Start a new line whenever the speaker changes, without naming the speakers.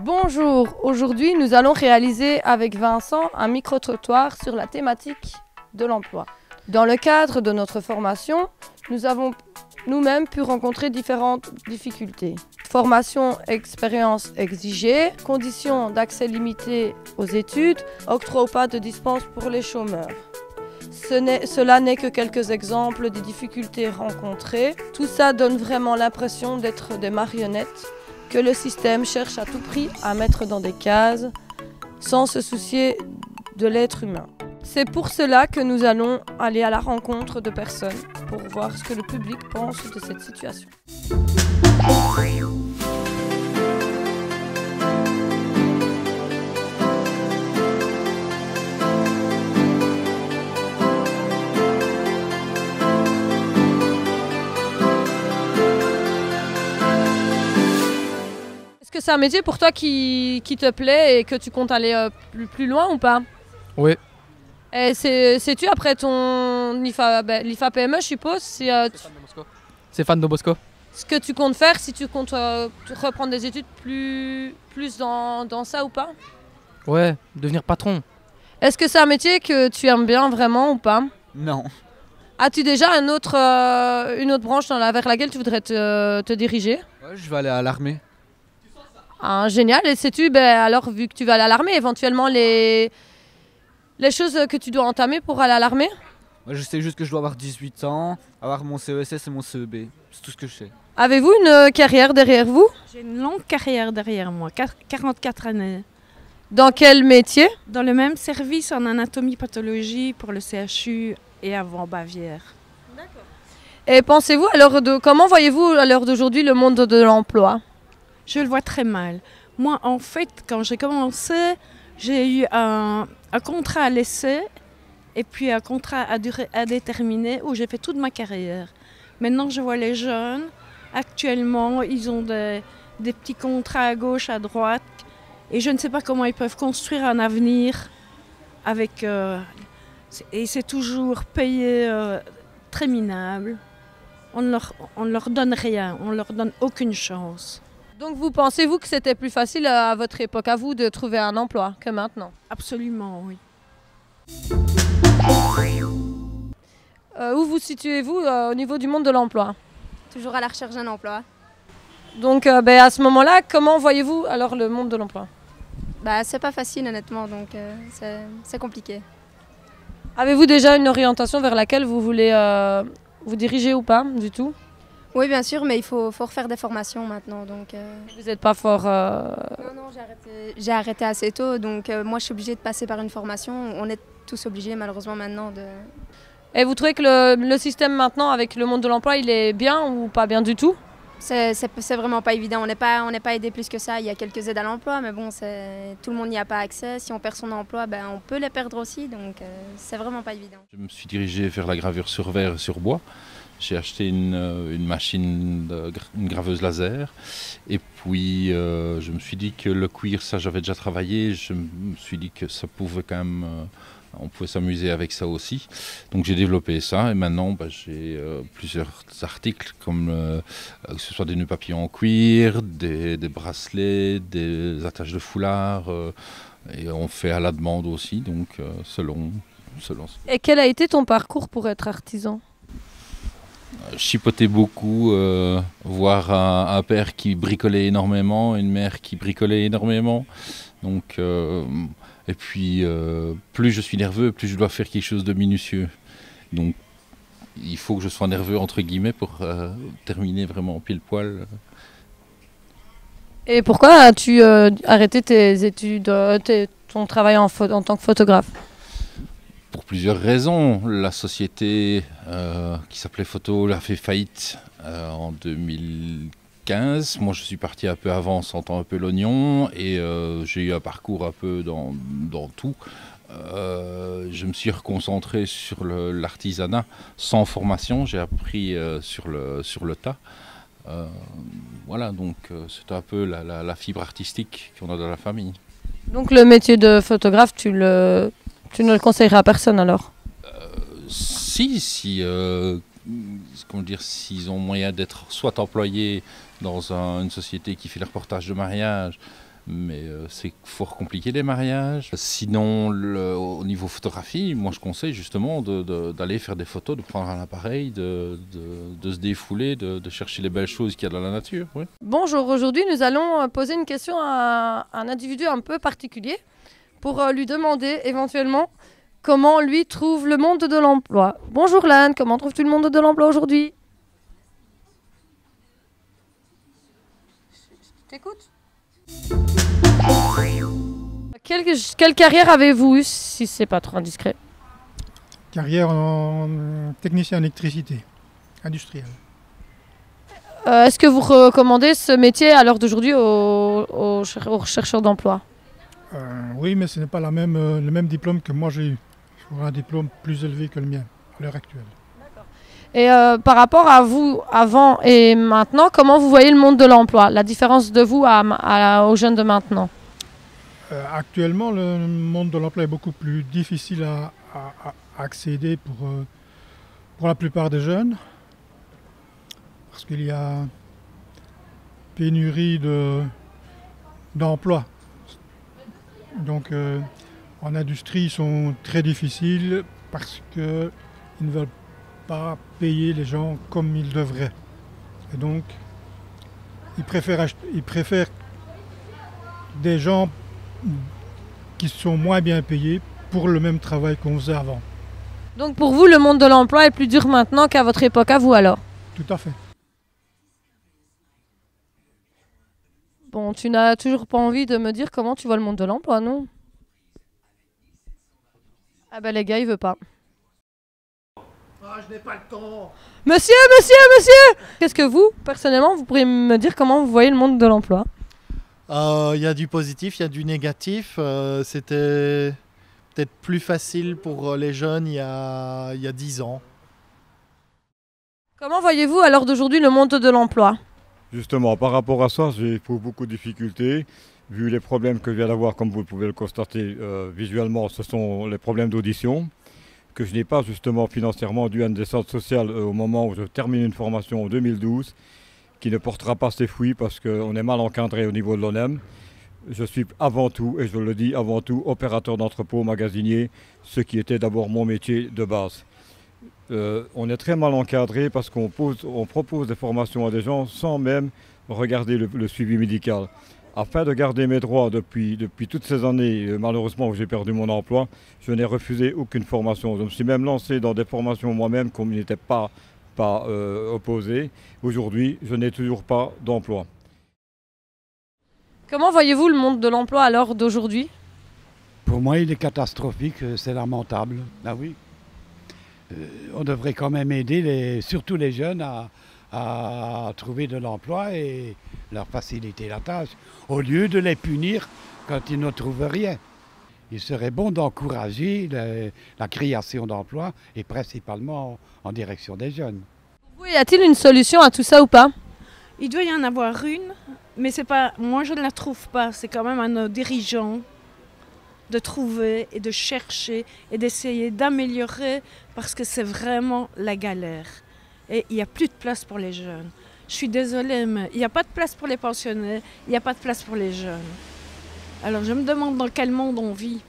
Bonjour, aujourd'hui nous allons réaliser avec Vincent un micro-trottoir sur la thématique de l'emploi. Dans le cadre de notre formation, nous avons nous-mêmes pu rencontrer différentes difficultés. Formation, expérience exigée, conditions d'accès limitées aux études, octroi ou pas de dispense pour les chômeurs. Cela n'est que quelques exemples des difficultés rencontrées. Tout ça donne vraiment l'impression d'être des marionnettes que le système cherche à tout prix à mettre dans des cases sans se soucier de l'être humain. C'est pour cela que nous allons aller à la rencontre de personnes pour voir ce que le public pense de cette situation. Est-ce que c'est un métier pour toi qui te plaît et que tu comptes aller plus loin ou pas?
Oui.
Et sais-tu après ton l'IFA PME, je suppose,
Stéphane de Bosco.
Ce que tu comptes faire, si tu comptes reprendre des études plus dans ça ou pas?
Ouais, devenir patron.
Est-ce que c'est un métier que tu aimes bien vraiment ou pas?
Non.
As-tu déjà une autre branche vers laquelle tu voudrais te diriger?
Ouais, je vais aller à l'armée.
Ah, génial. Et sais-tu, alors vu que tu vas aller à l'armée, éventuellement les choses que tu dois entamer pour aller à l'armée?
Moi, je sais juste que je dois avoir 18 ans, avoir mon CESS et mon CEB. C'est tout ce que je sais.
Avez-vous une carrière derrière vous?
J'ai une longue carrière derrière moi, 44 années.
Dans quel métier?
Dans le même service en anatomie-pathologie pour le CHU et avant Bavière.
D'accord. Et pensez-vous, comment voyez-vous à l'heure d'aujourd'hui le monde de l'emploi?
Je le vois très mal. Moi, en fait, quand j'ai commencé, j'ai eu un contrat à l'essai et puis un contrat à durée indéterminée où j'ai fait toute ma carrière. Maintenant, je vois les jeunes, actuellement, ils ont des petits contrats à gauche, à droite, et je ne sais pas comment ils peuvent construire un avenir avec... et c'est toujours payé très minable. On ne leur donne rien, on ne leur donne aucune chance.
Donc pensez-vous que c'était plus facile à votre époque, à vous, de trouver un emploi que maintenant?
Absolument, oui.
Où vous situez-vous au niveau du monde de l'emploi?
Toujours à la recherche d'un emploi.
Donc à ce moment-là, comment voyez-vous alors le monde de l'emploi?
C'est pas facile honnêtement, donc c'est compliqué.
Avez-vous déjà une orientation vers laquelle vous voulez vous diriger ou pas du tout?
Oui bien sûr, mais il faut refaire des formations maintenant. Donc,
Vous n'êtes pas fort...
Non, j'ai arrêté assez tôt, donc moi je suis obligée de passer par une formation. On est tous obligés malheureusement maintenant de...
Et vous trouvez que le système maintenant avec le monde de l'emploi, il est bien ou pas bien du tout?
C'est vraiment pas évident, on n'est pas aidé plus que ça. Il y a quelques aides à l'emploi, mais bon, tout le monde n'y a pas accès. Si on perd son emploi, on peut les perdre aussi, donc c'est vraiment pas évident.
Je me suis dirigé vers la gravure sur verre et sur bois. J'ai acheté une machine, une graveuse laser, et puis je me suis dit que le cuir, ça j'avais déjà travaillé, je me suis dit que ça pouvait quand même, on pouvait s'amuser avec ça aussi. Donc j'ai développé ça, et maintenant j'ai plusieurs articles, comme que ce soit des nœuds papillons en cuir, des bracelets, des attaches de foulard, et on fait à la demande aussi, donc selon.
Et quel a été ton parcours pour être artisan?
Chipoter beaucoup, voir un père qui bricolait énormément, une mère qui bricolait énormément. Donc, et puis, plus je suis nerveux, plus je dois faire quelque chose de minutieux. Donc, il faut que je sois nerveux, entre guillemets, pour terminer vraiment pile poil.
Et pourquoi as-tu arrêté tes études, ton travail en tant que photographe?
Pour plusieurs raisons. La société qui s'appelait Photo a fait faillite en 2015. Moi, je suis parti un peu avant, sentant un peu l'oignon, et j'ai eu un parcours un peu dans tout. Je me suis reconcentré sur l'artisanat sans formation. J'ai appris sur le tas. Voilà, donc c'est un peu la fibre artistique qu'on a dans la famille.
Donc le métier de photographe, tu ne le conseillerais à personne alors?
Si comment dire, s'ils ont moyen d'être soit employés dans une société qui fait le reportage de mariage, Mais c'est fort compliqué les mariages. Sinon, au niveau photographie, moi je conseille justement d'aller faire des photos, de prendre un appareil, de se défouler, de chercher les belles choses qu'il y a dans la nature. Oui.
Bonjour, aujourd'hui nous allons poser une question à un individu un peu particulier pour lui demander éventuellement comment lui trouve le monde de l'emploi. Bonjour Lan, comment trouves-tu le monde de l'emploi aujourd'hui? T'écoutes? Quelle carrière avez-vous eu, si c'est pas trop indiscret?
Carrière en technicien en électricité industrielle.
Est-ce que vous recommandez ce métier à l'heure d'aujourd'hui aux chercheurs d'emploi?
Oui, mais ce n'est pas le même diplôme que moi j'ai eu. J'aurai un diplôme plus élevé que le mien à l'heure actuelle.
Et par rapport à vous, avant et maintenant, comment vous voyez le monde de l'emploi? La différence de vous aux jeunes de maintenant?
Actuellement, le monde de l'emploi est beaucoup plus difficile à accéder pour la plupart des jeunes. Parce qu'il y a pénurie d'emplois. Donc en industrie, ils sont très difficiles parce qu'ils ne veulent pas payer les gens comme ils devraient. Et donc, ils préfèrent des gens qui sont moins bien payés pour le même travail qu'on faisait avant.
Donc pour vous, le monde de l'emploi est plus dur maintenant qu'à votre époque, à vous alors?
Tout à fait.
Bon, tu n'as toujours pas envie de me dire comment tu vois le monde de l'emploi, non? Ah ben les gars, il veut pas.
Ah, je n'ai pas le temps.
Monsieur! Qu'est-ce que vous, personnellement, vous pourriez me dire comment vous voyez le monde de l'emploi?
Il y a du positif, il y a du négatif. C'était peut-être plus facile pour les jeunes il y a 10 ans.
Comment voyez-vous à l'heure d'aujourd'hui le monde de l'emploi?
Justement, par rapport à ça, j'ai beaucoup de difficultés. Vu les problèmes que je viens d'avoir, comme vous pouvez le constater visuellement, ce sont les problèmes d'audition que je n'ai pas justement financièrement dû à une descente sociale au moment où je termine une formation en 2012 qui ne portera pas ses fruits parce qu'on est mal encadré au niveau de l'ONEM. Je suis avant tout, et je le dis avant tout, opérateur d'entrepôt, magasinier, ce qui était d'abord mon métier de base. On est très mal encadré parce qu'on propose des formations à des gens sans même regarder le suivi médical. Afin de garder mes droits depuis toutes ces années, malheureusement où j'ai perdu mon emploi, je n'ai refusé aucune formation. Je me suis même lancé dans des formations moi-même qu'on n'était pas opposé. Aujourd'hui, je n'ai toujours pas d'emploi.
Comment voyez-vous le monde de l'emploi à l'heure d'aujourd'hui?
Pour moi, il est catastrophique, c'est lamentable. Ah oui. On devrait quand même aider surtout les jeunes à trouver de l'emploi et leur faciliter la tâche, au lieu de les punir quand ils ne trouvent rien. Il serait bon d'encourager la création d'emplois et principalement en direction des jeunes.
Pour vous, y a-t-il une solution à tout ça ou pas?
Il doit y en avoir une, mais c'est pas, moi je ne la trouve pas. C'est quand même à nos dirigeants de trouver et de chercher et d'essayer d'améliorer parce que c'est vraiment la galère. Et il n'y a plus de place pour les jeunes. Je suis désolée, mais il n'y a pas de place pour les pensionnés, il n'y a pas de place pour les jeunes. Alors je me demande dans quel monde on vit.